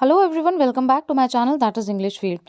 Hello everyone, welcome back to my channel that is English field.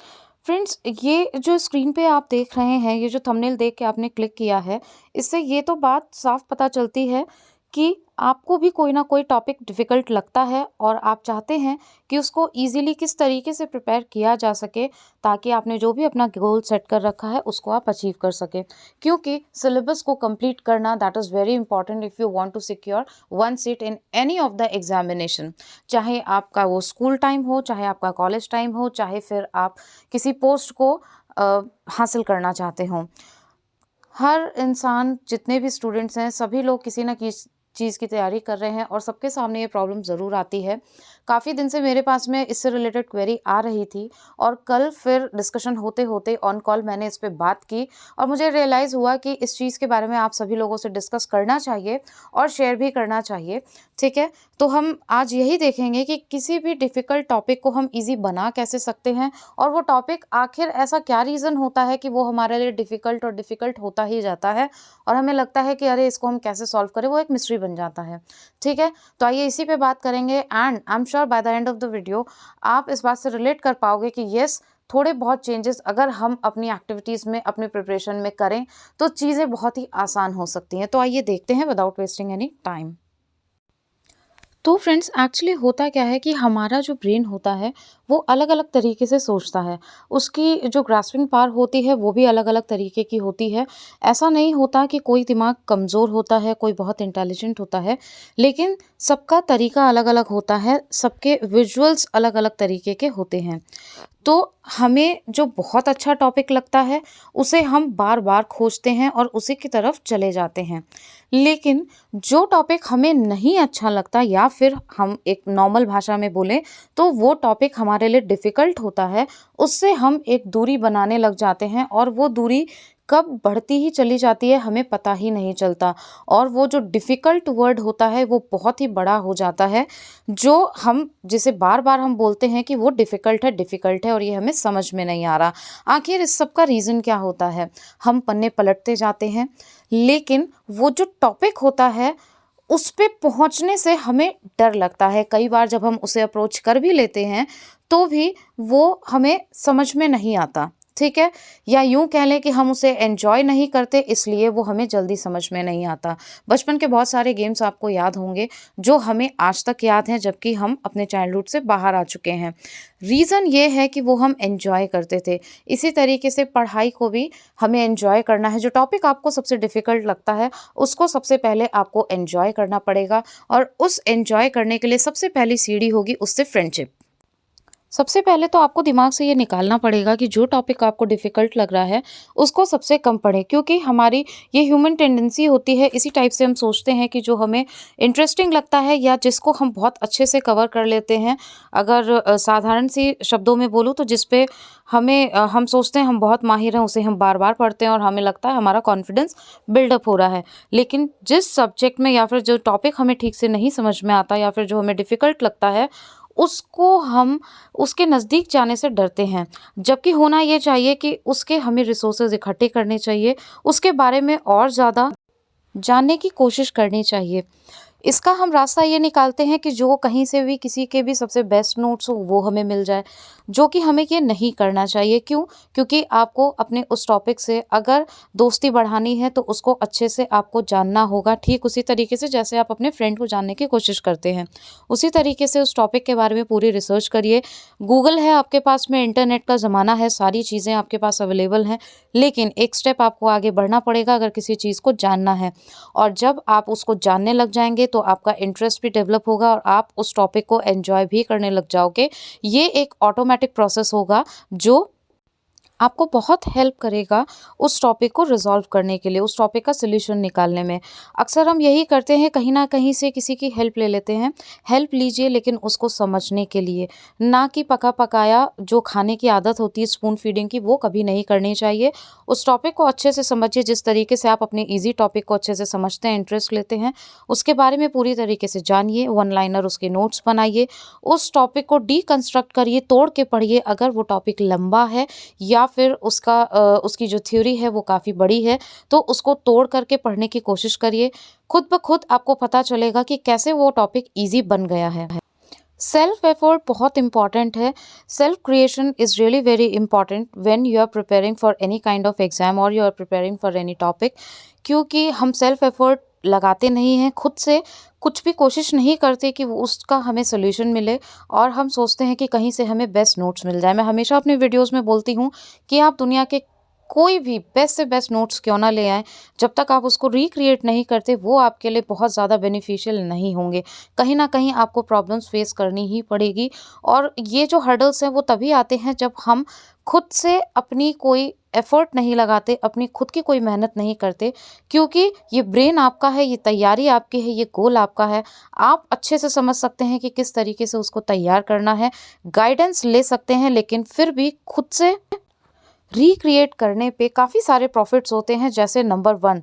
Friends, ये जो screen पे आप देख रहे हैं, ये जो थंबनेल देख के आपने क्लिक किया है, इससे ये तो बात साफ पता चलती है कि आपको भी कोई ना कोई टॉपिक डिफ़िकल्ट लगता है और आप चाहते हैं कि उसको ईज़िली किस तरीके से प्रिपेयर किया जा सके ताकि आपने जो भी अपना गोल सेट कर रखा है उसको आप अचीव कर सकें। क्योंकि सिलेबस को कंप्लीट करना that is very important if you want to secure one seat in any of the examination. चाहे आपका वो स्कूल टाइम हो, चाहे आपका कॉलेज टाइम हो, चाहे फिर आप किसी पोस्ट को हासिल करना चाहते हों। हर इंसान, जितने भी स्टूडेंट्स हैं, सभी लोग किसी न किसी चीज़ की तैयारी कर रहे हैं और सबके सामने ये प्रॉब्लम ज़रूर आती है। काफ़ी दिन से मेरे पास में इससे रिलेटेड क्वेरी आ रही थी और कल फिर डिस्कशन होते-होते ऑन कॉल मैंने इस पे बात की और मुझे रियलाइज़ हुआ कि इस चीज़ के बारे में आप सभी लोगों से डिस्कस करना चाहिए और शेयर भी करना चाहिए, ठीक है? तो हम आज यही देखेंगे कि किसी भी डिफ़िकल्ट टॉपिक को हम ईज़ी बना कैसे सकते हैं और वो टॉपिक आखिर ऐसा क्या रीज़न होता है कि वो हमारे लिए डिफ़िकल्ट होता ही जाता है और हमें लगता है कि अरे इसको हम कैसे सॉल्व करें, वो एक मिस्ट्री बन जाता है। ठीक है? तो आइए इसी पे बात करेंगे and I am sure by the end of the video आप इस बात से रिलेट कर पाओगे कि येस, थोड़े बहुत चेंजेस अगर हम अपनी एक्टिविटीज़ में, अपनी प्रिपरेशन में करें, तो चीज़ें बहुत ही आसान हो सकती हैं। तो आइए देखते हैं विदाउट वेस्टिंग एनी टाइम। तो फ्रेंड्स, एक्चुअली होता क्या है कि हमारा जो ब्रेन होता है वो अलग-अलग तरीके से सोचता है। उसकी जो ग्रास्पिंग पावर होती है वो भी अलग-अलग तरीके की होती है। ऐसा नहीं होता कि कोई दिमाग कमज़ोर होता है, कोई बहुत इंटेलिजेंट होता है, लेकिन सबका तरीका अलग-अलग होता है, सबके विजुअल्स अलग-अलग तरीके के होते हैं। तो हमें जो बहुत अच्छा टॉपिक लगता है उसे हम बार-बार खोजते हैं और उसी की तरफ चले जाते हैं। लेकिन जो टॉपिक हमें नहीं अच्छा लगता या फिर हम एक नॉर्मल भाषा में बोलें तो वो टॉपिक हमारे लिए डिफ़िकल्ट होता है, उससे हम एक दूरी बनाने लग जाते हैं और वो दूरी कब बढ़ती ही चली जाती है हमें पता ही नहीं चलता और वो जो डिफ़िकल्ट वर्ड होता है वो बहुत ही बड़ा हो जाता है, जो हम जिसे बार-बार हम बोलते हैं कि वो डिफ़िकल्ट है और ये हमें समझ में नहीं आ रहा। आखिर इस सब का रीज़न क्या होता है? हम पन्ने पलटते जाते हैं, लेकिन वो जो टॉपिक होता है उस पे पहुँचने से हमें डर लगता है। कई बार जब हम उसे अप्रोच कर भी लेते हैं, तो भी वो हमें समझ में नहीं आता, ठीक है? या यूँ कह लें कि हम उसे एन्जॉय नहीं करते, इसलिए वो हमें जल्दी समझ में नहीं आता। बचपन के बहुत सारे गेम्स आपको याद होंगे, जो हमें आज तक याद हैं, जबकि हम अपने चाइल्डहुड से बाहर आ चुके हैं। रीज़न ये है कि वो हम एन्जॉय करते थे। इसी तरीके से पढ़ाई को भी हमें एन्जॉय करना है। जो टॉपिक आपको सबसे डिफ़िकल्ट लगता है, उसको सबसे पहले आपको एन्जॉय करना पड़ेगा और उस एन्जॉय करने के लिए सबसे पहली सीढ़ी होगी उससे फ्रेंडशिप। सबसे पहले तो आपको दिमाग से ये निकालना पड़ेगा कि जो टॉपिक आपको डिफ़िकल्ट लग रहा है, उसको सबसे कम पढ़ें, क्योंकि हमारी ये ह्यूमन टेंडेंसी होती है, इसी टाइप से हम सोचते हैं कि जो हमें इंटरेस्टिंग लगता है या जिसको हम बहुत अच्छे से कवर कर लेते हैं, अगर साधारण सी शब्दों में बोलूँ तो जिस पे हम सोचते हैं हम बहुत माहिर हैं, उसे हम बार-बार पढ़ते हैं और हमें लगता है हमारा कॉन्फिडेंस बिल्डअप हो रहा है। लेकिन जिस सब्जेक्ट में या फिर जो टॉपिक हमें ठीक से नहीं समझ में आता या फिर जो हमें डिफ़िकल्ट लगता है, उसको हम उसके नज़दीक जाने से डरते हैं। जबकि होना ये चाहिए कि उसके हमें रिसोर्सेज़ इकट्ठे करने चाहिए, उसके बारे में और ज़्यादा जानने की कोशिश करनी चाहिए। इसका हम रास्ता ये निकालते हैं कि जो कहीं से भी किसी के भी सबसे बेस्ट नोट्स हो वो हमें मिल जाए, जो कि हमें ये नहीं करना चाहिए। क्यों? क्योंकि आपको अपने उस टॉपिक से अगर दोस्ती बढ़ानी है तो उसको अच्छे से आपको जानना होगा, ठीक उसी तरीके से जैसे आप अपने फ्रेंड को जानने की कोशिश करते हैं। उसी तरीके से उस टॉपिक के बारे में पूरी रिसर्च करिए। गूगल है आपके पास में, इंटरनेट का ज़माना है, सारी चीज़ें आपके पास अवेलेबल हैं, लेकिन एक स्टेप आपको आगे बढ़ना पड़ेगा अगर किसी चीज़ को जानना है। और जब आप उसको जानने लग जाएँगे तो आपका इंटरेस्ट भी डेवलप होगा और आप उस टॉपिक को एन्जॉय भी करने लग जाओगे। ये एक ऑटोमैटिक प्रोसेस होगा जो आपको बहुत हेल्प करेगा उस टॉपिक को रिज़ॉल्व करने के लिए, उस टॉपिक का सॉल्यूशन निकालने में। अक्सर हम यही करते हैं, कहीं न कहीं से किसी की हेल्प ले लेते हैं। हेल्प लीजिए लेकिन उसको समझने के लिए, ना कि पका-पकाया जो खाने की आदत होती है स्पून फीडिंग की, वो कभी नहीं करनी चाहिए। उस टॉपिक को अच्छे से समझिए, जिस तरीके से आप अपने ईज़ी टॉपिक को अच्छे से समझते हैं, इंटरेस्ट लेते हैं, उसके बारे में पूरी तरीके से जानिए, वन लाइनर उसके नोट्स बनाइए, उस टॉपिक को डीकंस्ट्रक्ट करिए, तोड़ के पढ़िए। अगर वो टॉपिक लंबा है या फिर उसकी जो थ्योरी है वो काफ़ी बड़ी है, तो उसको तोड़ करके पढ़ने की कोशिश करिए। खुद ब खुद आपको पता चलेगा कि कैसे वो टॉपिक ईज़ी बन गया है। सेल्फ एफर्ट बहुत इंपॉर्टेंट है। Self creation is really very important when you are preparing for any kind of exam और you are preparing for any topic. क्योंकि हम सेल्फ एफर्ट लगाते नहीं हैं, खुद से कुछ भी कोशिश नहीं करते कि वो उसका हमें सोल्यूशन मिले, और हम सोचते हैं कि कहीं से हमें बेस्ट नोट्स मिल जाए। मैं हमेशा अपने वीडियोस में बोलती हूँ कि आप दुनिया के कोई भी बेस्ट से बेस्ट नोट्स क्यों ना ले आएँ, जब तक आप उसको रिक्रिएट नहीं करते वो आपके लिए बहुत ज़्यादा बेनिफिशियल नहीं होंगे। कहीं न कहीं आपको प्रॉब्लम्स फेस करनी ही पड़ेगी, और ये जो हर्डल्स हैं वो तभी आते हैं जब हम खुद से अपनी कोई एफ़र्ट नहीं लगाते, अपनी खुद की कोई मेहनत नहीं करते। क्योंकि ये ब्रेन आपका है, ये तैयारी आपकी है, ये गोल आपका है। आप अच्छे से समझ सकते हैं कि किस तरीके से उसको तैयार करना है, गाइडेंस ले सकते हैं, लेकिन फिर भी खुद से रिक्रिएट करने पे काफ़ी सारे प्रॉफिट्स होते हैं। जैसे नंबर 1,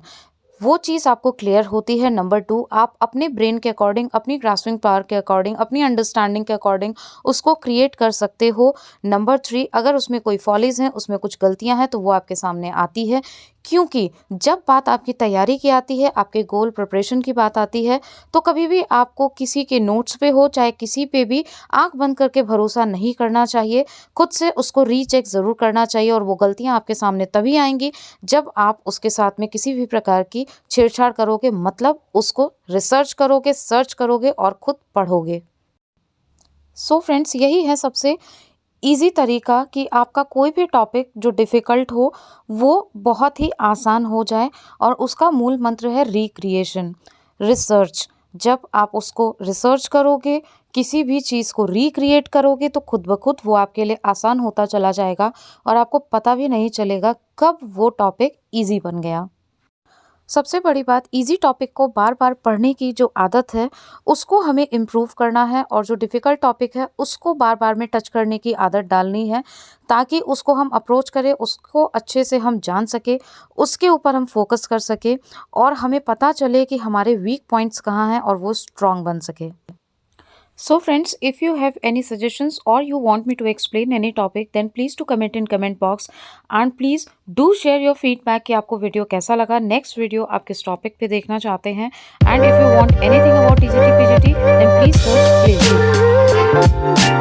वो चीज़ आपको क्लियर होती है। नंबर 2, आप अपने ब्रेन के अकॉर्डिंग, अपनी ग्रास्पिंग पावर के अकॉर्डिंग, अपनी अंडरस्टैंडिंग के अकॉर्डिंग उसको क्रिएट कर सकते हो। नंबर 3, अगर उसमें कोई फॉलीज़ हैं, उसमें कुछ गलतियाँ हैं, तो वो आपके सामने आती है। क्योंकि जब बात आपकी तैयारी की आती है, आपके गोल प्रिपरेशन की बात आती है, तो कभी भी आपको किसी के नोट्स पे हो, चाहे किसी पे भी, आँख बंद करके भरोसा नहीं करना चाहिए। खुद से उसको रीचेक ज़रूर करना चाहिए, और वो गलतियाँ आपके सामने तभी आएँगी जब आप उसके साथ में किसी भी प्रकार की छेड़छाड़ करोगे, मतलब उसको रिसर्च करोगे, सर्च करोगे और खुद पढ़ोगे। सो फ्रेंड्स, यही है सबसे ईज़ी तरीका कि आपका कोई भी टॉपिक जो डिफ़िकल्ट हो, वो बहुत ही आसान हो जाए, और उसका मूल मंत्र है रिक्रिएशन, रिसर्च। जब आप उसको रिसर्च करोगे, किसी भी चीज़ को रिक्रिएट करोगे, तो खुद ब खुद वो आपके लिए आसान होता चला जाएगा, और आपको पता भी नहीं चलेगा कब वो टॉपिक ईज़ी बन गया। सबसे बड़ी बात, इजी टॉपिक को बार बार पढ़ने की जो आदत है उसको हमें इम्प्रूव करना है, और जो डिफ़िकल्ट टॉपिक है उसको बार बार में टच करने की आदत डालनी है, ताकि उसको हम अप्रोच करें, उसको अच्छे से हम जान सके, उसके ऊपर हम फोकस कर सके, और हमें पता चले कि हमारे वीक पॉइंट्स कहाँ हैं, और वो स्ट्रॉन्ग बन सके। So friends, if you have any suggestions or you want me to explain any topic, then please to comment in comment box, and please do share your feedback कि आपको video कैसा लगा, नेक्स्ट वीडियो आप किस topic पे देखना चाहते हैं, and if you want anything about TGT PGT, then please search please.